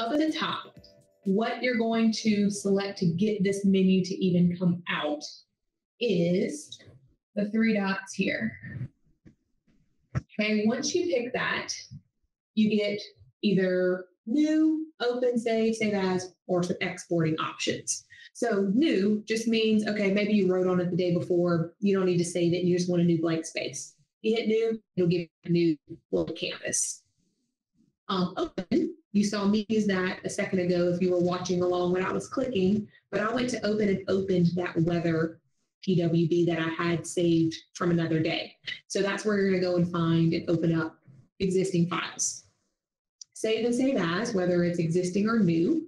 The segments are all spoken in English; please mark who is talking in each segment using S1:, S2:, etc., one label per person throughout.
S1: up at the top, what you're going to select to get this menu to even come out is the three dots here. Okay, once you pick that, you get either new, open, save as, or some exporting options. So new just means, okay, maybe you wrote on it the day before, you don't need to save it, you just want a new blank space. You hit new, it'll give you a new little canvas. Open, you saw me use that a second ago if you were watching along when I was clicking, but I went to open and opened that weather PWB that I had saved from another day. So that's where you're going to go and find and open up existing files. Save and save as, whether it's existing or new.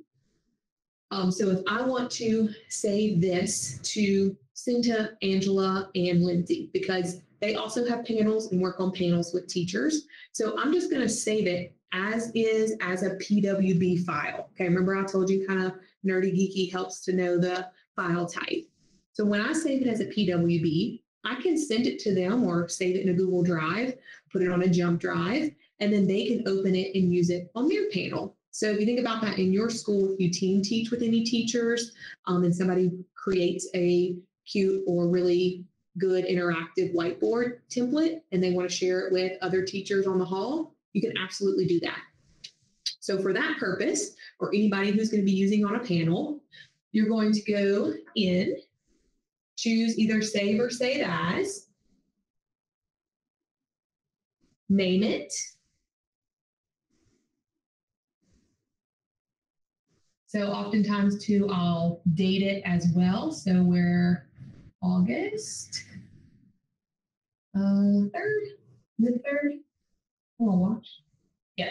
S1: So if I want to save this to Cinta, Angela, and Lindsay, because they also have panels and work on panels with teachers. So I'm just going to save it as is as a PWB file. Okay, remember I told you kind of nerdy geeky helps to know the file type. So when I save it as a PWB, I can send it to them or save it in a Google Drive, put it on a jump drive, and then they can open it and use it on their panel. So if you think about that in your school, if you team teach with any teachers and somebody creates a cute or really good interactive whiteboard template and they want to share it with other teachers on the hall, you can absolutely do that. So for that purpose, or anybody who's going to be using on a panel, you're going to go in, choose either save or save as, name it. So oftentimes too, I'll date it as well. So we're August 3rd, the 3rd. Oh, watch. Yeah.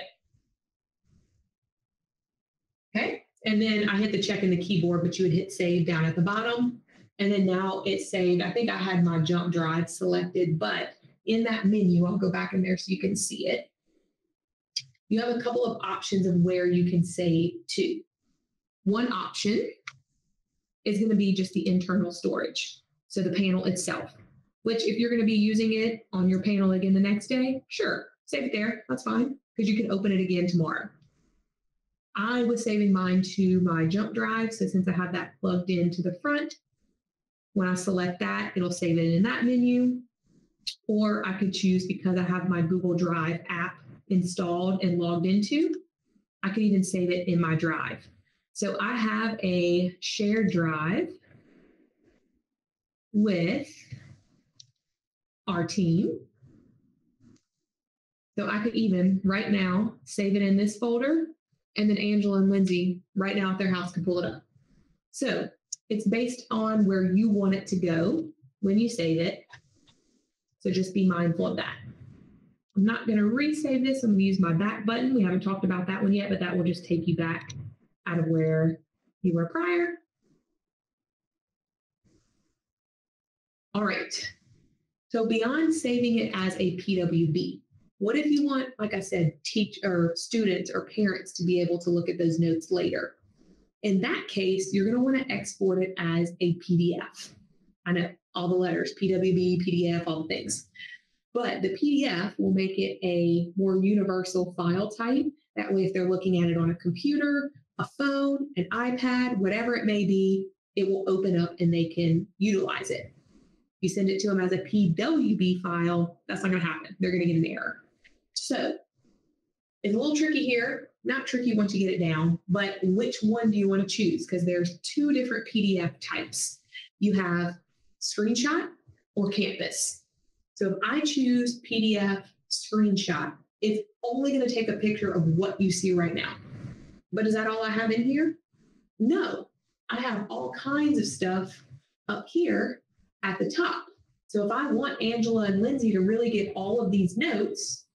S1: Okay. And then I hit the check in the keyboard, but you would hit save down at the bottom. And then now it's saved. I think I had my jump drive selected, but in that menu, I'll go back in there so you can see it. You have a couple of options of where you can save to. One option is going to be just the internal storage. So the panel itself, which if you're going to be using it on your panel again the next day, sure, save it there. That's fine because you can open it again tomorrow. I was saving mine to my jump drive. So since I have that plugged into the front, when I select that, it'll save it in that menu. Or I could choose, because I have my Google Drive app installed and logged into, I could even save it in my drive. So I have a shared drive with our team. So I could even right now save it in this folder, and then Angela and Lindsay right now at their house can pull it up. So it's based on where you want it to go when you save it. So just be mindful of that. I'm not going to resave this. I'm going to use my back button. We haven't talked about that one yet, but that will just take you back out of where you were prior. All right. So beyond saving it as a PWB, what if you want, like I said, teach or students or parents to be able to look at those notes later? In that case, you're going to want to export it as a PDF. I know all the letters, PWB, PDF, all the things. But the PDF will make it a more universal file type. That way, if they're looking at it on a computer, a phone, an iPad, whatever it may be, it will open up and they can utilize it. You send it to them as a PWB file, that's not going to happen. They're going to get an error. So it's a little tricky here. Not tricky once you get it down, but which one do you want to choose? Because there's two different PDF types. You have screenshot or Canvas. So if I choose PDF screenshot, it's only going to take a picture of what you see right now. But is that all I have in here? No, I have all kinds of stuff up here at the top. So if I want Angela and Lindsay to really get all of these notes,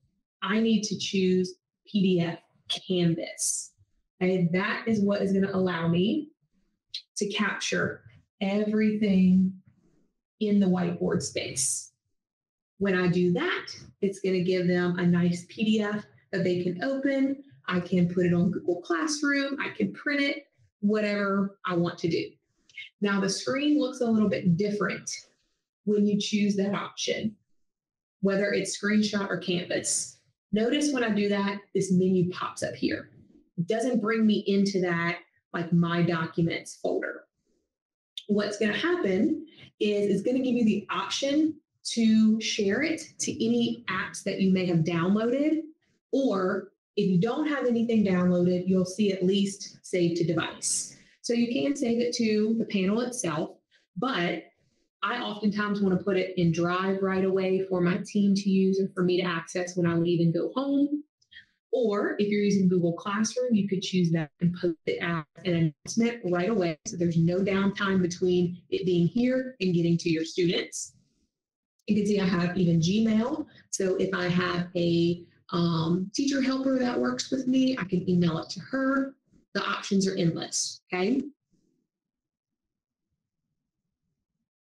S1: I need to choose PDF Canvas. And that is what is going to allow me to capture everything in the whiteboard space. When I do that, it's going to give them a nice PDF that they can open. I can put it on Google Classroom. I can print it, whatever I want to do. Now the screen looks a little bit different when you choose that option, whether it's screenshot or Canvas. Notice when I do that, this menu pops up here. It doesn't bring me into that like my documents folder. What's going to happen is it's going to give you the option to share it to any apps that you may have downloaded, or if you don't have anything downloaded, you'll see at least save to device. So you can save it to the panel itself, but I oftentimes want to put it in Drive right away for my team to use and for me to access when I leave and go home. Or if you're using Google Classroom, you could choose that and post it as an announcement right away. So there's no downtime between it being here and getting to your students. You can see I have even Gmail. So if I have a teacher helper that works with me, I can email it to her. The options are endless, okay?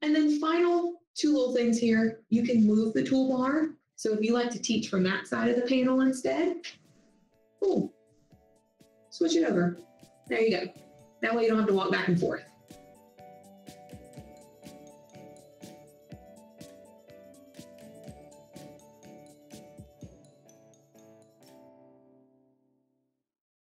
S1: And then final two little things here, you can move the toolbar. So if you like to teach from that side of the panel instead, cool. Switch it over. There you go. That way you don't have to walk back and forth.